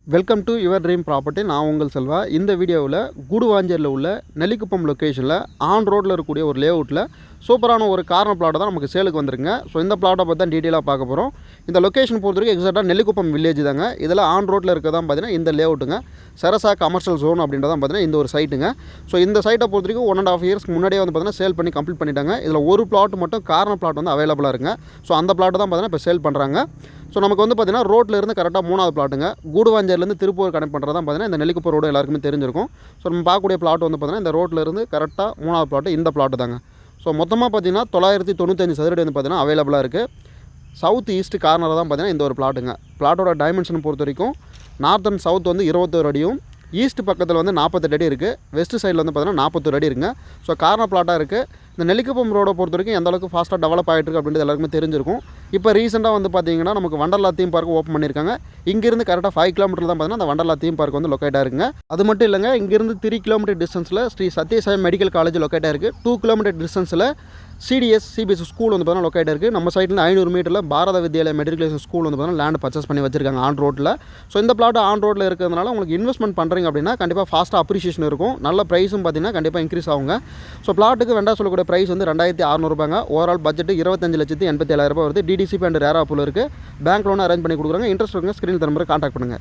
Welcome to your dream property. நான் உங்கள் செல்வா. இந்த வீடியோவில் கூடுவாஞ்சேரியில் உள்ள நெல்லிக்குப்பம் லொக்கேஷனில் ஆன் ரோட்டில் இருக்கக்கூடிய ஒரு லேஅவுட்டில் சூப்பரான ஒரு கார்னர் பிளாட்டை தான் நமக்கு சேலுக்கு வந்திருக்குங்க. ஸோ இந்த பிளாட்டை பற்றி தான் டீட்டெயிலாக பார்க்க போகிறோம். இந்த லொக்கேஷன் பொறுத்த வரைக்கும் எக்ஸாக்டாக நெல்லிக்குப்பம் வில்லேஜ் தாங்க. இதில் ஆன் ரோட்டில் இருக்க தான் பார்த்தீங்கன்னா இந்த லேஅவுட்டுங்க. சரசா கமர்ஷியல் ஜோன் அப்படின்றதான் பார்த்தீங்கன்னா இந்த ஒரு சைட்டுங்க. ஸோ இந்த சைட்டை பொறுத்த வரைக்கும் 1.5 இயர்ஸ்க்கு முன்னாடியே வந்து பார்த்தீங்கன்னா சேல் பண்ணி கம்ப்ளீட் பண்ணிட்டாங்க. இதில் ஒரு பிளாட் மட்டும் கார்னர் பிளாட் வந்து அவைலபிளாக இருக்குங்க. ஸோ அந்த பிளாட்டை தான் பார்த்தீங்கன்னா இப்போ சேல் பண்ணுறாங்க. ஸோ நமக்கு வந்து பார்த்திங்கன்னா ரோட்டில் இருந்து கரெக்டாக 3வது பிளாட்டுங்க. கூடுவாஞ்சேரிலேருந்து திருப்பூர் கனெக்ட் பண்ணுறது தான் பார்த்தீங்கன்னா இந்த நெல்லிக்குப்பம் ரோடு எல்லாருக்குமே தெரிஞ்சிருக்கும். ஸோ நம்ம பார்க்கக்கூடிய பிளாட் வந்து பார்த்திங்கன்னா இந்த ரோட்டில் இருந்து கரெக்டாக 3வது பிளாட்டு இந்த பிளாட்டு தாங்க. ஸோ மொத்தமாக பார்த்திங்கன்னா 995 சதுரடி வந்து பார்த்திங்கன்னா அவைலபிளாக இருக்குது. சவுத் ஈஸ்ட் கார்னரில் தான் பார்த்திங்கன்னா இந்த ஒரு பிளாட்டுங்க. பிளாட்டோட டைமென்ஷன் பொறுத்த வரைக்கும் நார்த் அண்ட் சவுத் வந்து 21 அடியும், ஈஸ்ட் பக்கத்தில் வந்து 48 அடி இருக்குது, வெஸ்ட் சைடில் வந்து பார்த்திங்கன்னா 41 அடி இருக்குங்க. ஸோ கார்னர் பிளாட்டாக இருக்குது. இந்த நெல்லிக்குப்பம் ரோடை பொறுத்த வரைக்கும் எந்த அளவுக்கு ஃபாஸ்ட்டாக டெவலப் ஆகிட்டு இருக்குது அப்படின்றது எல்லாருக்குமே தெரிஞ்சிருக்கும். இப்போ ரீசெண்டாக வந்து பார்த்திங்கன்னா நமக்கு வண்டர்லா தீம் பார்க் ஓப்பன் பண்ணியிருக்காங்க. இங்கேருந்து கரெக்டாக 5 கிலோமீட்டர் தான் பார்த்தீங்கன்னா அந்த வண்டர்லா தீம் பார்க் வந்து லொக்கேட் ஆகிருக்குங்க. அது மட்டும் இல்லைங்க, இங்கேருந்து 3 கிலோமீட்டர் டிஸ்டன்ஸில் Shri Sathya Sai medical college locate ஆகிருக்கு. 2 கிலோமீட்டர் டிஸ்டன்ஸில் சிடிஎஸ் சிபிஎஸ் ஸ்கூல் வந்து பார்த்தீங்கன்னா லொக்கேட் இருக்குது. நம்ம சைட்டில் 500 மீட்டரில் பாரத வித்யாலயா மெட்ரிகுலேஷன் ஸ்கூல் வந்து பார்த்தீங்கன்னா லேண்ட் பர்ச்சேஸ் பண்ணி வச்சிருக்காங்க ஆன் ரோட்டில். ஸோ இந்த பிளாட் ஆன் ரோட்டில் இருக்கிறதுனால உங்களுக்கு இன்வெஸ்ட்மெண்ட் பண்ணுறீங்க அப்படின்னா கண்டிப்பாக ஃபாஸ்ட்டாக அப்ரிஷியேஷன் இருக்கும். நல்ல ப்ரைஸும் பார்த்தீங்கன்னா கண்டிப்பாக இன்க்ரீஸ் ஆகுங்க. ஸோ பிளாட்டுக்கு வேண்டாம் சொல்லக்கூடிய ப்ரைஸ் வந்து 2600 ரூபாங்க. ஓவரால் பட்ஜெட் 25,87,000 வருது. டிடிசிபி அண்ட் ரேரா அப்ரூவல் இருக்குது. பேங்க் லோன் அரேஞ்ச் பண்ணி கொடுக்குறாங்க. இன்ட்ரெஸ்ட் இருக்குங்க. ஸ்க்ரீன் நம்பரை கான்டாக்ட் பண்ணுங்கள்.